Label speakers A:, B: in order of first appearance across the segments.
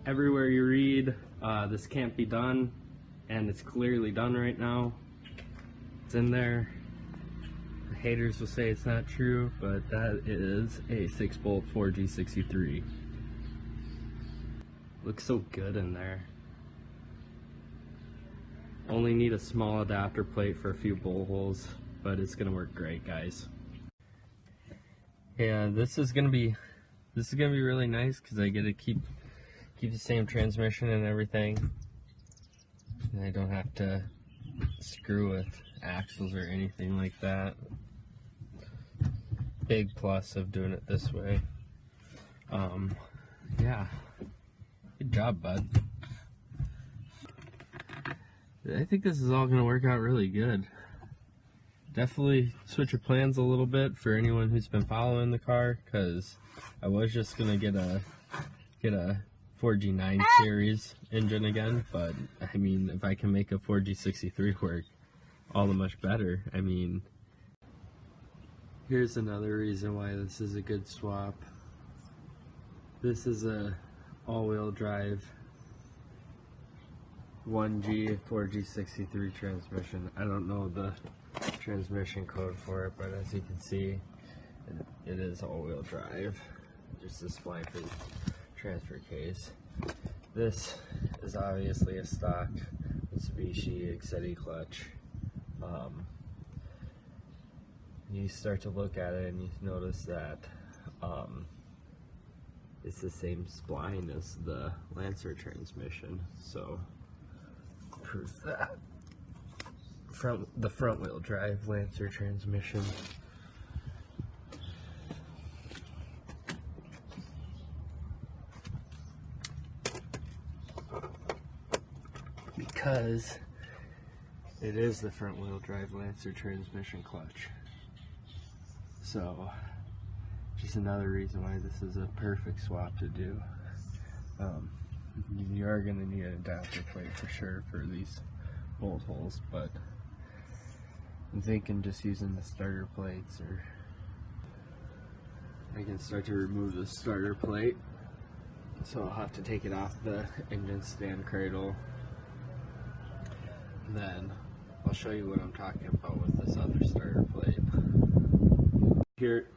A: everywhere you read, this can't be done, and it's clearly done right now. It's in there. The haters will say it's not true, but that is a 6-bolt 4G63. Looks so good in there. Only need a small adapter plate for a few bolt holes, but it's gonna work great, guys. Yeah, this is gonna be really nice because I get to keep the same transmission and everything, and I don't have to screw with axles or anything like that. Big plus of doing it this way. Yeah, good job, bud. I think this is all gonna work out really good. Definitely switch your plans a little bit for anyone who's been following the car, because I was just gonna get a 4G9 series engine again, but I mean, if I can make a 4G63 work, all the much better. I mean, here's another reason why this is a good swap. This is a all-wheel drive 1G 4G63 transmission. I don't know the transmission code for it, but as you can see, it is all-wheel drive. Just a spline for the transfer case. This is obviously a stock Mitsubishi Excetti clutch. You start to look at it and you notice that it's the same spline as the Lancer transmission, so proof that. The front wheel drive Lancer transmission. Because it is the front wheel drive Lancer transmission clutch. So just another reason why this is a perfect swap to do. You are going to need an adapter plate for sure for these bolt holes, but I'm thinking just using the starter plates, or I can start to remove the starter plate. So I'll have to take it off the engine stand cradle. And then I'll show you what I'm talking about with this other starter plate. Here,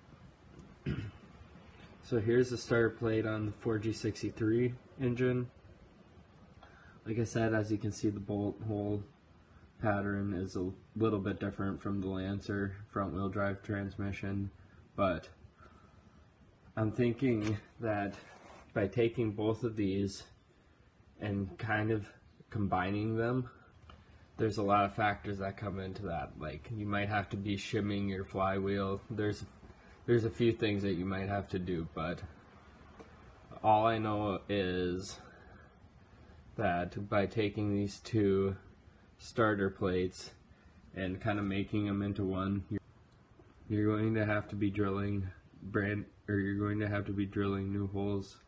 A: so here's the starter plate on the 4G63 engine. Like I said, as you can see, the bolt hole pattern is a little bit different from the Lancer front wheel drive transmission, but I'm thinking that by taking both of these and kind of combining them, there's a lot of factors that come into that. Like, you might have to be shimming your flywheel. There's a few things that you might have to do, but all I know is that by taking these two starter plates and kind of making them into one, you're going to have to be drilling new holes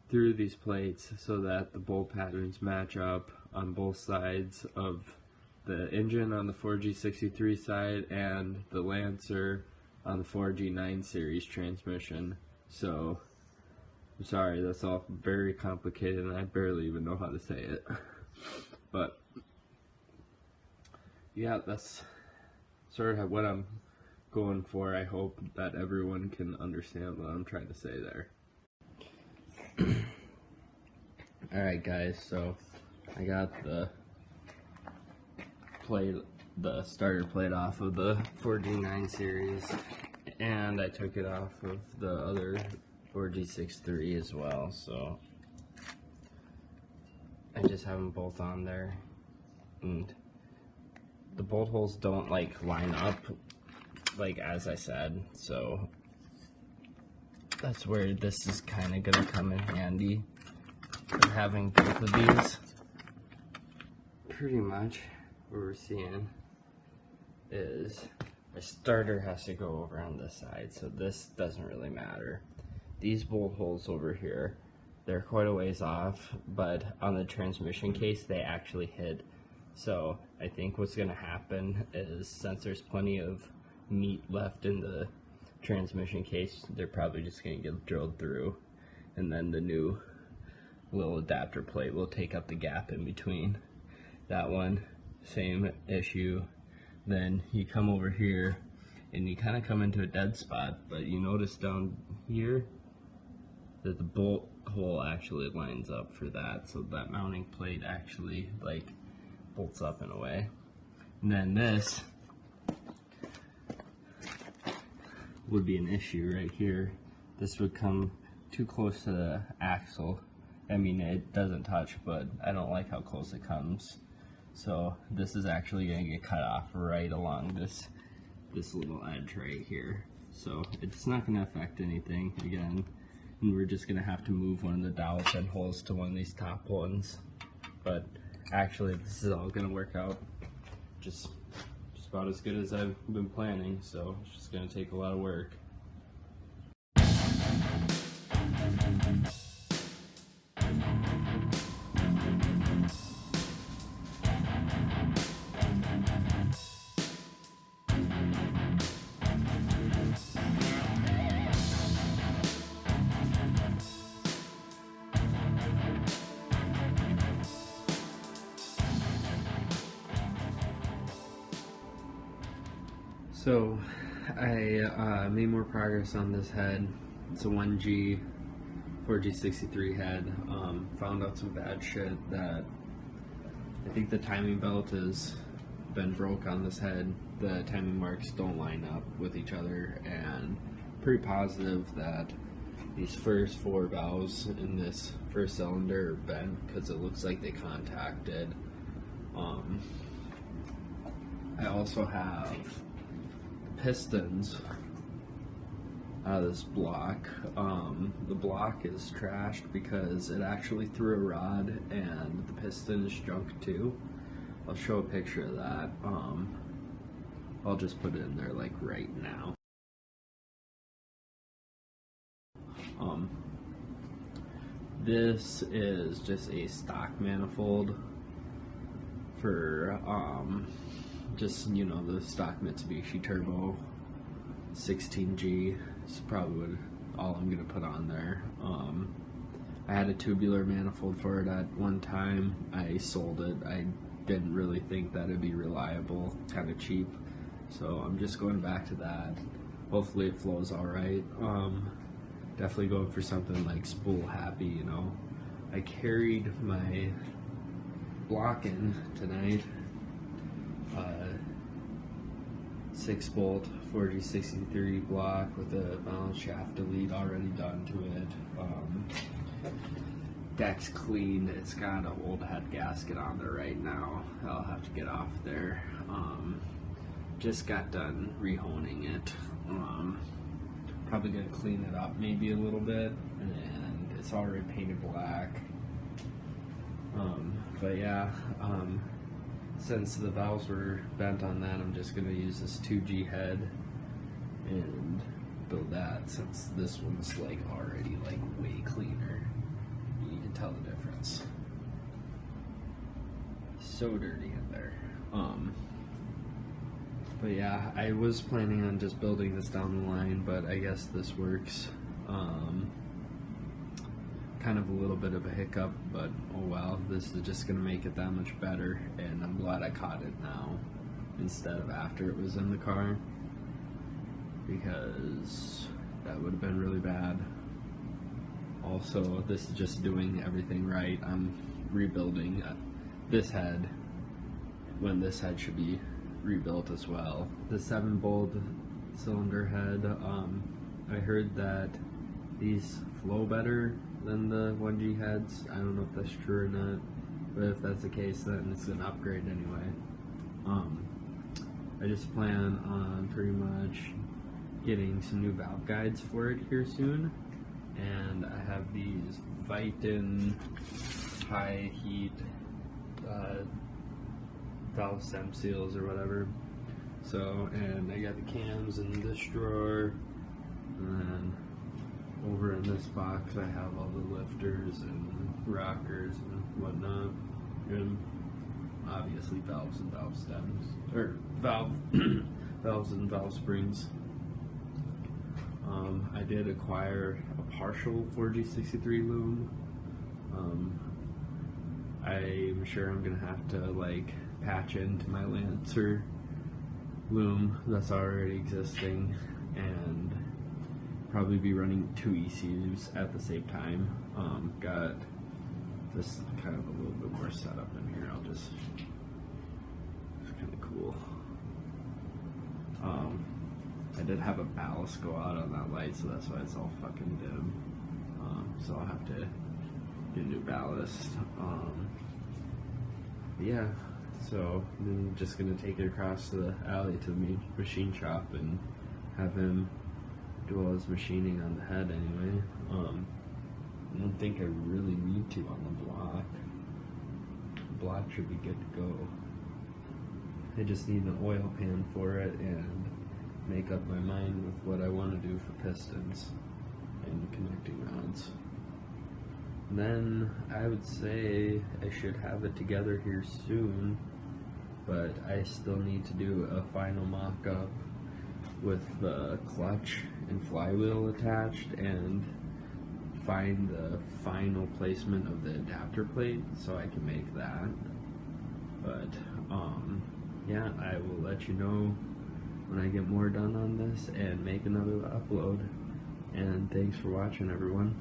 A: through these plates so that the bolt patterns match up on both sides of the engine on the 4G63 side and the Lancer on the 4G9 series transmission. So I'm sorry, that's all very complicated and I barely even know how to say it. But yeah, that's sort of what I'm going for. I hope that everyone can understand what I'm trying to say there. Alright guys, so I got the starter plate off of the 4G9 series, and I took it off of the other 4G63 as well, so I just have them both on there, and the bolt holes don't like line up like as I said, so that's where this is kind of gonna come in handy, having both of these. Pretty much what we're seeing is a starter has to go over on this side, so this doesn't really matter. These bolt holes over here, they're quite a ways off, but on the transmission case they actually hit. So I think what's going to happen is, since there's plenty of meat left in the transmission case, they're probably just going to get drilled through, and then the new little adapter plate will take up the gap in between. That one, same issue. Then you come over here and you kind of come into a dead spot, but you notice down here that the bolt hole actually lines up for that, so that mounting plate actually like bolts up in a way. And then this would be an issue right here. This would come too close to the axle. I mean, it doesn't touch, but I don't like how close it comes. So this is actually going to get cut off right along this little edge right here. So it's not going to affect anything again. And we're just going to have to move one of the dowel pin holes to one of these top ones. But actually, this is all going to work out just about as good as I've been planning. So it's just going to take a lot of work. So I made more progress on this head. It's a 1G 4G63 head. Found out some bad shit that I think the timing belt has been broke on this head. The timing marks don't line up with each other, and pretty positive that these first 4 valves in this first cylinder are bent because it looks like they contacted. I also have pistons out of this block. The block is trashed because it actually threw a rod and the piston is junk too. I'll show a picture of that. I'll just put it in there like right now. This is just a stock manifold for just, you know, the stock Mitsubishi Turbo 16G. It's probably all I'm gonna put on there. I had a tubular manifold for it at one time. I sold it. I didn't really think that it'd be reliable, kind of cheap, so I'm just going back to that. Hopefully it flows all right. Definitely going for something like spool happy, you know. I carried my block in tonight. 6-bolt 4G63 block with a balance shaft delete already done to it. Deck's clean. It's got an old head gasket on there right now. I'll have to get off there. Just got done rehoning it. Probably gonna clean it up maybe a little bit, and it's already painted black. But yeah, since the valves were bent on that, I'm just gonna use this 2G head and build that, since this one's like already like way cleaner. You can tell the difference. So dirty in there. But yeah, I was planning on just building this down the line, but I guess this works. Kind of a little bit of a hiccup, but oh well, this is just gonna make it that much better, and I'm glad I caught it now instead of after it was in the car, because that would have been really bad. Also, this is just doing everything right. I'm rebuilding this head when this head should be rebuilt as well. The 7-bolt cylinder head, I heard that these flow better than the 1G heads. I don't know if that's true or not, but if that's the case, then it's an upgrade anyway. I just plan on pretty much getting some new valve guides for it here soon, and I have these Viton high heat valve stem seals or whatever. So, and I got the cams in this drawer, and then over in this box I have all the lifters and rockers and whatnot, and obviously valves and valve stems, or valves and valve springs. I did acquire a partial 4G63 loom I'm sure I'm gonna have to like patch into my Lancer loom that's already existing and probably be running 2 ECUs at the same time. Got this kind of a little bit more setup in here. It's kind of cool. I did have a ballast go out on that light, so that's why it's all fucking dim. So I'll have to get new ballast. Yeah, so I'm just gonna take it across the alley to the machine shop and have him do all his machining on the head anyway. I don't think I really need to on the block. The block should be good to go. I just need an oil pan for it and make up my mind with what I want to do for pistons and connecting rods. And then I would say I should have it together here soon, but I still need to do a final mock-up with the clutch and flywheel attached and find the final placement of the adapter plate so I can make that. But yeah, I will let you know when I get more done on this and make another upload. And thanks for watching, everyone.